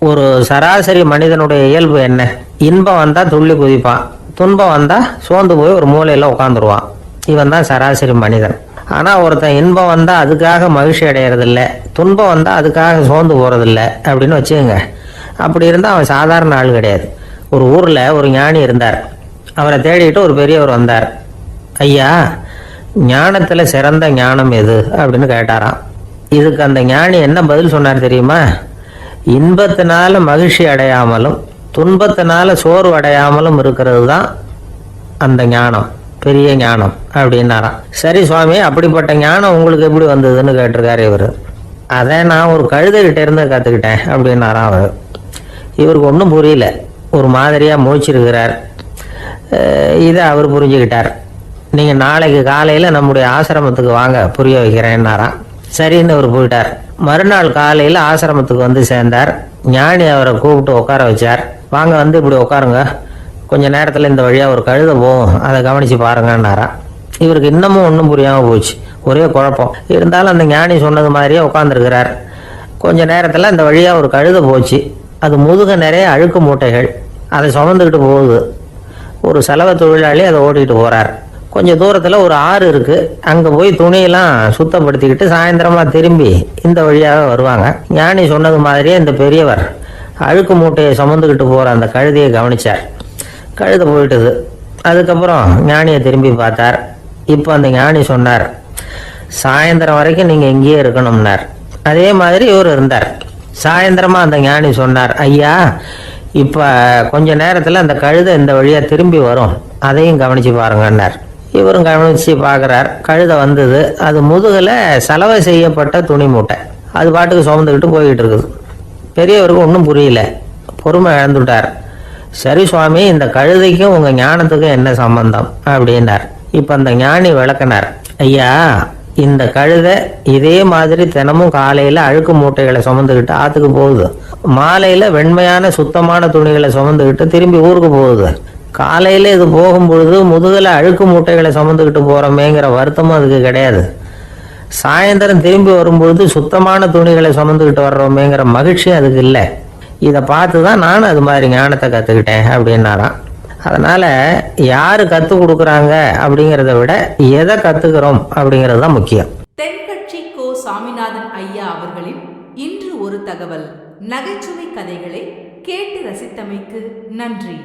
ஒரு சராசரி மனிதனுடைய இயல்பு என்ன? இன்பம் வந்தால் துள்ளி குதிப்பான், துன்பம் வந்தால் சோர்ந்து போய் ஒரு மூலையில் உட்காந்துருவான். இவன் தான் சராசரி மனிதன். ஆனால் ஒருத்தன் இன்பம் வந்தால் அதுக்காக மகிழ்ச்சி அடையிறதில்ல, துன்பம் வந்தால் அதுக்காக சோர்ந்து போகிறதில்ல அப்படின்னு வச்சுக்கோங்க. அப்படி இருந்தால் அவன் சாதாரண ஆள் கிடையாது. ஒரு ஊரில் ஒரு ஞானி இருந்தார். அவரை தேடிட்டு ஒரு பெரியவர் வந்தார். ஐயா, ஞானத்தில் சிறந்த ஞானம் எது அப்படின்னு கேட்டாராம். இதுக்கு அந்த ஞானி என்ன பதில் சொன்னார் தெரியுமா? இன்பத்தினால மகிழ்ச்சி அடையாமலும் துன்பத்தினால சோர்வு அடையாமலும் இருக்கிறது தான் அந்த ஞானம், பெரிய ஞானம் அப்படின்னாராம். சரி சுவாமி, அப்படிப்பட்ட ஞானம் உங்களுக்கு எப்படி வந்ததுன்னு கேட்டிருக்காரு இவர். அதை நான் ஒரு கழுதைகிட்ட இருந்து கற்றுக்கிட்டேன் அப்படின்னாராம் அவர். இவருக்கு ஒன்றும் புரியல, ஒரு மாதிரியாக மூச்சிருக்கிறார். இதை அவர் புரிஞ்சுக்கிட்டார். நீங்கள் நாளைக்கு காலையில் நம்முடைய ஆசிரமத்துக்கு வாங்க, புரிய வைக்கிறேன்னாராம். சரின்னு அவர் போயிட்டார். மறுநாள் காலையில் ஆசிரமத்துக்கு வந்து சேர்ந்தார். ஞானி அவரை கூப்பிட்டு உட்கார வச்சார். வாங்க, வந்து இப்படி உட்காருங்க, கொஞ்சம் நேரத்தில் இந்த வழியாக ஒரு கழுதை போகும், அதை கவனித்து பாருங்கன்னாரா. இவருக்கு இன்னமும் ஒன்றும் புரியாமல் போச்சு, ஒரே குழப்பம். இருந்தாலும் அந்த ஞானி சொன்னது மாதிரியே உட்காந்துருக்கிறார். கொஞ்ச நேரத்தில் அந்த வழியாக ஒரு கழுதை போச்சு. அது முதுக நிறைய அழுக்கு மூட்டைகள், அதை சுமந்துக்கிட்டு போகுது. ஒரு செலவு தொழிலாளி அதை ஓட்டிகிட்டு போகிறார். கொஞ்சம் தூரத்தில் ஒரு ஆறு இருக்குது. அங்கே போய் துணியெல்லாம் சுத்தப்படுத்திக்கிட்டு சாயந்தரமாக திரும்பி இந்த வழியாக வருவாங்க. ஞானி சொன்னது மாதிரியே இந்த பெரியவர் அழுக்கு மூட்டையை சுமந்துக்கிட்டு போகிற அந்த கழுதையை கவனித்தார். கழுதை போயிட்டுது. அதுக்கப்புறம் ஞானியை திரும்பி பார்த்தார். இப்போ அந்த ஞானி சொன்னார், சாயந்தரம் வரைக்கும் நீங்கள் இங்கேயே இருக்கணும்னார். அதே மாதிரி இவர் இருந்தார். சாயந்தரமாக அந்த ஞானி சொன்னார், ஐயா, இப்போ கொஞ்ச நேரத்தில் அந்த கழுதை இந்த வழியாக திரும்பி வரும், அதையும் கவனித்து பாருங்கன்னார். இவரும் கவனித்து பார்க்குறார். கழுதை வந்தது. அது முதுகில் சலவை செய்யப்பட்ட துணி மூட்டை, அது பாட்டுக்கு சுமந்துக்கிட்டு போய்கிட்டு இருக்குது. பெரியவருக்கு ஒன்றும் புரியல, பொறுமை இழந்துட்டார். சரி சுவாமி, இந்த கழுதைக்கும் உங்கள் ஞானத்துக்கும் என்ன சம்பந்தம் அப்படின்னார். இப்போ அந்த ஞானி விளக்கினார். ஐயா, இந்த கழுதை இதே மாதிரி தினமும் காலையில் அழுக்கு மூட்டைகளை சுமந்துக்கிட்டு ஆற்றுக்கு போகுது, மாலையில் வெண்மையான சுத்தமான துணிகளை சுமந்துக்கிட்டு திரும்பி ஊருக்கு போகுது. காலையில் இது போகும்பொழுது முதுகில் அழுக்கு மூட்டைகளை சுமந்துக்கிட்டு போகிறோமேங்கிற வருத்தமும் அதுக்கு கிடையாது. சாயந்தரம் திரும்பி வரும்பொழுது சுத்தமான துணிகளை சுமந்துக்கிட்டு வர்றோமேங்கிற மகிழ்ச்சியும் அதுக்கு இல்லை. இதை பார்த்து தான் நானும் அது மாதிரி ஞானத்தை கற்றுக்கிட்டேன் அப்படின்னாராம். அதனால் யார் கற்றுக் கொடுக்குறாங்க அப்படிங்கிறத விட எதை கற்றுக்கிறோம் அப்படிங்கிறது தான் முக்கியம். தென்கட்சி கோ. சாமிநாதன் ஐயா அவர்களின் இன்று ஒரு தகவல் நகைச்சுவை கதைகளை கேட்டு ரசித்தமைக்கு நன்றி.